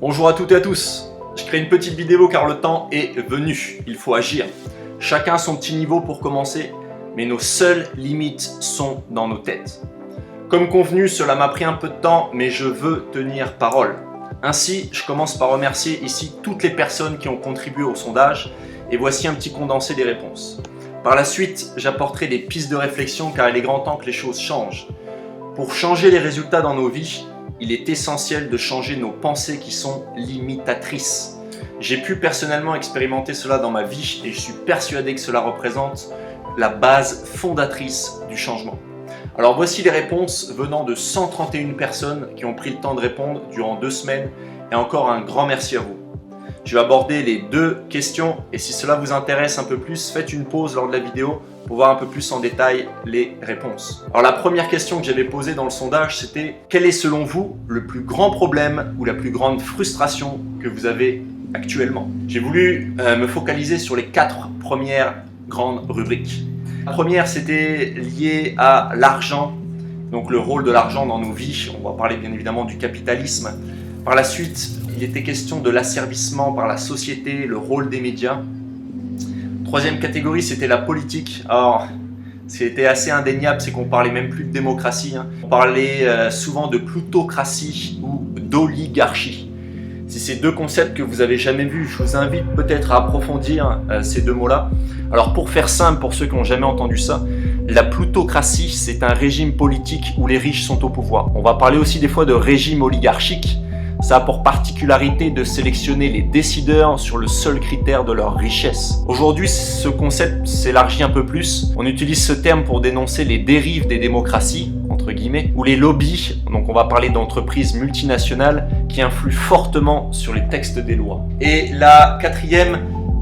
Bonjour à toutes et à tous. Je crée une petite vidéo car le temps est venu. Il faut agir. Chacun son petit niveau pour commencer, mais nos seules limites sont dans nos têtes. Comme convenu, cela m'a pris un peu de temps, mais je veux tenir parole. Ainsi, je commence par remercier ici toutes les personnes qui ont contribué au sondage et voici un petit condensé des réponses. Par la suite, j'apporterai des pistes de réflexion car il est grand temps que les choses changent. Pour changer les résultats dans nos vies, il est essentiel de changer nos pensées qui sont limitatrices. J'ai pu personnellement expérimenter cela dans ma vie et je suis persuadé que cela représente la base fondatrice du changement. Alors voici les réponses venant de 131 personnes qui ont pris le temps de répondre durant 2 semaines et encore un grand merci à vous. Je vais aborder les 2 questions et si cela vous intéresse un peu plus, faites une pause lors de la vidéo pour voir un peu plus en détail les réponses. Alors la première question que j'avais posée dans le sondage, c'était quel est selon vous le plus grand problème ou la plus grande frustration que vous avez actuellement? J'ai voulu me focaliser sur les 4 premières grandes rubriques. La première, c'était lié à l'argent, donc le rôle de l'argent dans nos vies. On va parler bien évidemment du capitalisme. Par la suite, il était question de l'asservissement par la société, le rôle des médias. Troisième catégorie, c'était la politique. Alors, ce qui était assez indéniable, c'est qu'on parlait même plus de démocratie. On parlait souvent de plutocratie ou d'oligarchie. Si c'est 2 concepts que vous avez jamais vus, je vous invite peut-être à approfondir ces 2 mots-là. Alors pour faire simple, pour ceux qui n'ont jamais entendu ça, la plutocratie, c'est un régime politique où les riches sont au pouvoir. On va parler aussi des fois de régime oligarchique. Ça a pour particularité de sélectionner les décideurs sur le seul critère de leur richesse. Aujourd'hui, ce concept s'élargit un peu plus. On utilise ce terme pour dénoncer les dérives des démocraties, entre guillemets, ou les lobbies, donc on va parler d'entreprises multinationales qui influent fortement sur les textes des lois. Et la 4e,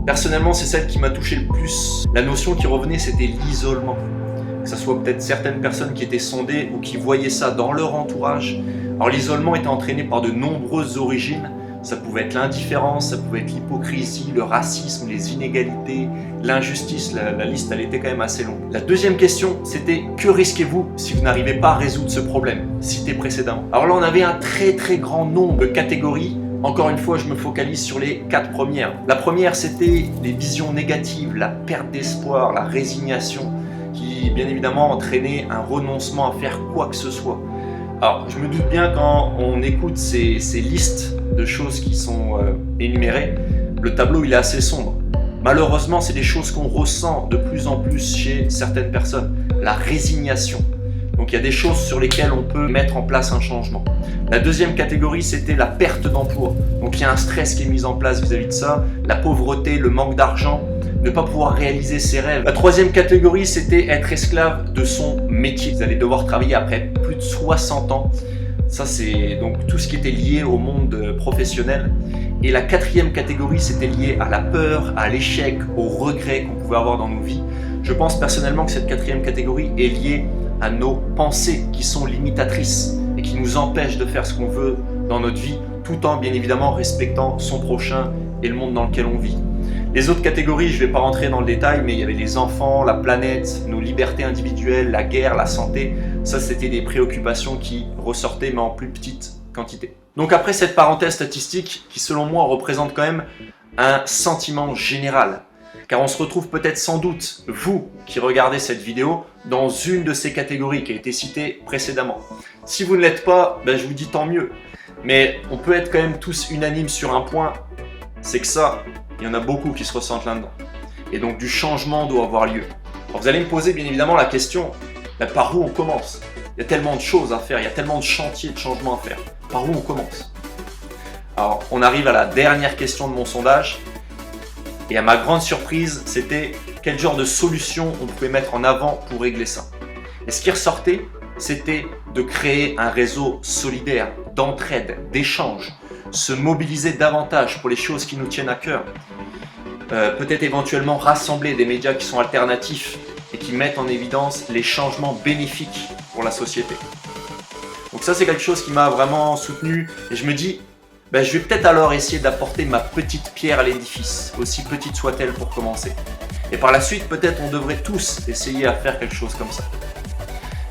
personnellement, c'est celle qui m'a touché le plus. La notion qui revenait, c'était l'isolement. Que ce soit peut-être certaines personnes qui étaient sondées ou qui voyaient ça dans leur entourage. Alors l'isolement était entraîné par de nombreuses origines. Ça pouvait être l'indifférence, ça pouvait être l'hypocrisie, le racisme, les inégalités, l'injustice. La liste, elle était quand même assez longue. La 2e question, c'était que risquez-vous si vous n'arrivez pas à résoudre ce problème, cité précédemment. Alors là, on avait un très grand nombre de catégories. Encore une fois, je me focalise sur les 4 premières. La première, c'était les visions négatives, la perte d'espoir, la résignation, qui bien évidemment entraînait un renoncement à faire quoi que ce soit. Alors, je me doute bien quand on écoute ces listes de choses qui sont énumérées, le tableau il est assez sombre. Malheureusement, c'est des choses qu'on ressent de plus en plus chez certaines personnes. La résignation. Donc il y a des choses sur lesquelles on peut mettre en place un changement. La 2e catégorie, c'était la perte d'emploi. Donc il y a un stress qui est mis en place vis-à-vis de ça, la pauvreté, le manque d'argent, ne pas pouvoir réaliser ses rêves. La 3e catégorie, c'était être esclave de son métier. Vous allez devoir travailler après plus de 60 ans. Ça, c'est donc tout ce qui était lié au monde professionnel. Et la 4e catégorie, c'était lié à la peur, à l'échec, au regret qu'on pouvait avoir dans nos vies. Je pense personnellement que cette 4e catégorie est liée à nos pensées qui sont limitatrices et qui nous empêchent de faire ce qu'on veut dans notre vie, tout en bien évidemment respectant son prochain et le monde dans lequel on vit. Les autres catégories, je ne vais pas rentrer dans le détail, mais il y avait les enfants, la planète, nos libertés individuelles, la guerre, la santé. Ça, c'était des préoccupations qui ressortaient, mais en plus petite quantité. Donc après cette parenthèse statistique, qui selon moi représente quand même un sentiment général, car on se retrouve peut-être sans doute, vous qui regardez cette vidéo, dans une de ces catégories qui a été citée précédemment. Si vous ne l'êtes pas, je vous dis tant mieux. Mais on peut être quand même tous unanimes sur un point, c'est que ça, il y en a beaucoup qui se ressentent là-dedans. Et donc du changement doit avoir lieu. Alors vous allez me poser bien évidemment la question, par où on commence? Il y a tellement de choses à faire, il y a tellement de chantiers de changement à faire. Par où on commence? Alors on arrive à la dernière question de mon sondage. Et à ma grande surprise, c'était quel genre de solution on pouvait mettre en avant pour régler ça. Et ce qui ressortait, c'était de créer un réseau solidaire, d'entraide, d'échange, se mobiliser davantage pour les choses qui nous tiennent à cœur. Peut-être éventuellement rassembler des médias qui sont alternatifs et qui mettent en évidence les changements bénéfiques pour la société. Donc ça, c'est quelque chose qui m'a vraiment soutenu et je me dis, je vais peut-être alors essayer d'apporter ma petite pierre à l'édifice, aussi petite soit-elle pour commencer. Et par la suite, peut-être on devrait tous essayer à faire quelque chose comme ça.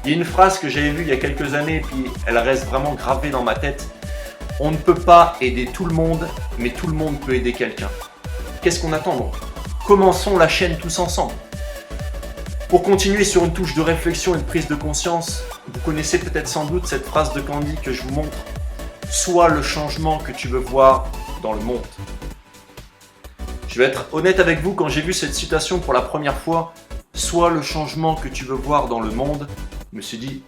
Il y a une phrase que j'avais vue il y a quelques années, puis elle reste vraiment gravée dans ma tête. On ne peut pas aider tout le monde, mais tout le monde peut aider quelqu'un. Qu'est-ce qu'on attend donc? Commençons la chaîne tous ensemble. Pour continuer sur une touche de réflexion et de prise de conscience, vous connaissez peut-être sans doute cette phrase de Candy que je vous montre. Sois le changement que tu veux voir dans le monde. Je vais être honnête avec vous, quand j'ai vu cette citation pour la première fois, sois le changement que tu veux voir dans le monde, je me suis dit,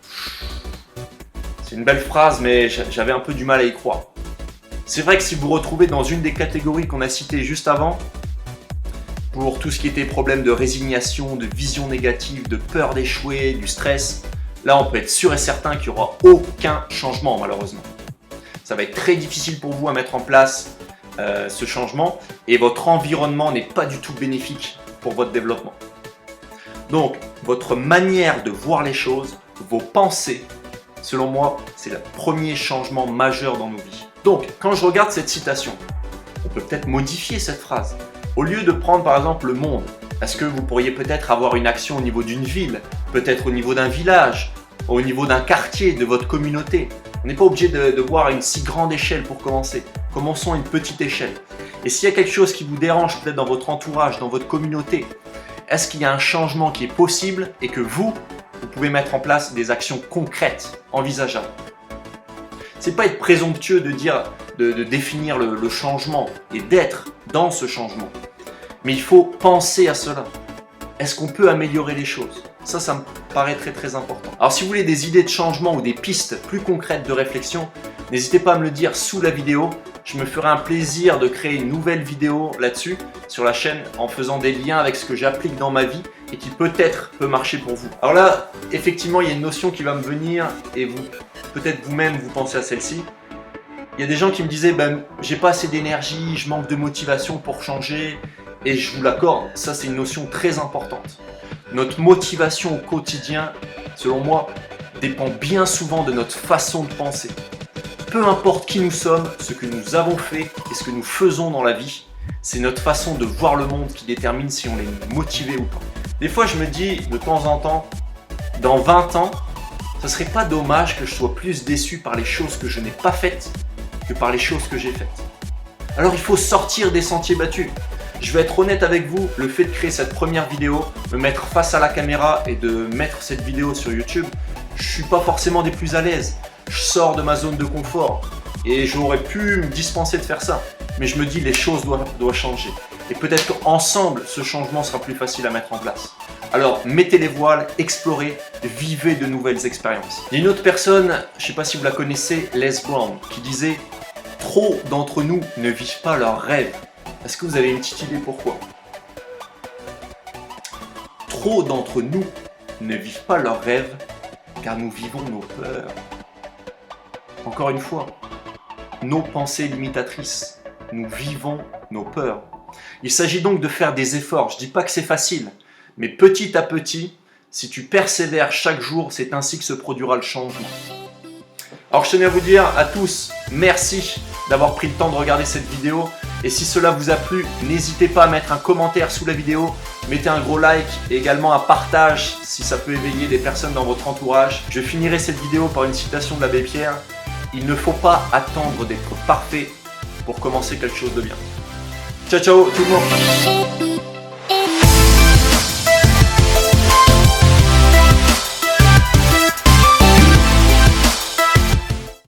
c'est une belle phrase, mais j'avais un peu du mal à y croire. C'est vrai que si vous vous retrouvez dans une des catégories qu'on a citées juste avant, pour tout ce qui était problème de résignation, de vision négative, de peur d'échouer, du stress, là on peut être sûr et certain qu'il n'y aura aucun changement malheureusement. Ça va être très difficile pour vous à mettre en place ce changement et votre environnement n'est pas du tout bénéfique pour votre développement. Donc, votre manière de voir les choses, vos pensées, selon moi, c'est le premier changement majeur dans nos vies. Donc, quand je regarde cette citation, on peut peut-être modifier cette phrase. Au lieu de prendre par exemple le monde, est-ce que vous pourriez peut-être avoir une action au niveau d'une ville, peut-être au niveau d'un village, au niveau d'un quartier, de votre communauté? On n'est pas obligé de voir à une si grande échelle pour commencer. Commençons à une petite échelle. Et s'il y a quelque chose qui vous dérange peut-être dans votre entourage, dans votre communauté, est-ce qu'il y a un changement qui est possible et que vous pouvez mettre en place des actions concrètes, envisageables? C'est pas être présomptueux de dire, de définir le changement et d'être dans ce changement. Mais il faut penser à cela. Est-ce qu'on peut améliorer les choses? Ça me paraît très très important. Alors si vous voulez des idées de changement ou des pistes plus concrètes de réflexion, n'hésitez pas à me le dire sous la vidéo. Je me ferai un plaisir de créer une nouvelle vidéo là-dessus sur la chaîne en faisant des liens avec ce que j'applique dans ma vie et qui peut-être peut marcher pour vous. Alors là, effectivement, il y a une notion qui va me venir et vous, peut-être vous-même, vous pensez à celle-ci. Il y a des gens qui me disaient j'ai pas assez d'énergie, je manque de motivation pour changer. Et je vous l'accorde, ça c'est une notion très importante. Notre motivation au quotidien, selon moi, dépend bien souvent de notre façon de penser. Peu importe qui nous sommes, ce que nous avons fait et ce que nous faisons dans la vie, c'est notre façon de voir le monde qui détermine si on est motivé ou pas. Des fois je me dis de temps en temps, dans 20 ans, ce serait pas dommage que je sois plus déçu par les choses que je n'ai pas faites que par les choses que j'ai faites. Alors il faut sortir des sentiers battus. Je vais être honnête avec vous, le fait de créer cette première vidéo, me mettre face à la caméra et de mettre cette vidéo sur YouTube, je suis pas forcément des plus à l'aise. Je sors de ma zone de confort et j'aurais pu me dispenser de faire ça. Mais je me dis les choses doivent changer. Et peut-être qu'ensemble, ce changement sera plus facile à mettre en place. Alors mettez les voiles, explorez, vivez de nouvelles expériences. Il y a une autre personne, je ne sais pas si vous la connaissez, Les Brown, qui disait « Trop d'entre nous ne vivent pas leurs rêves ». Est-ce que vous avez une petite idée pourquoi? Trop d'entre nous ne vivent pas leurs rêves car nous vivons nos peurs. Encore une fois, nos pensées limitatrices, nous vivons nos peurs. Il s'agit donc de faire des efforts. Je ne dis pas que c'est facile, mais petit à petit, si tu persévères chaque jour, c'est ainsi que se produira le changement. Alors je tenais à vous dire à tous, merci d'avoir pris le temps de regarder cette vidéo. Et si cela vous a plu, n'hésitez pas à mettre un commentaire sous la vidéo, mettez un gros like et également un partage si ça peut éveiller des personnes dans votre entourage. Je finirai cette vidéo par une citation de l'abbé Pierre. Il ne faut pas attendre d'être parfait pour commencer quelque chose de bien. Ciao ciao tout le monde!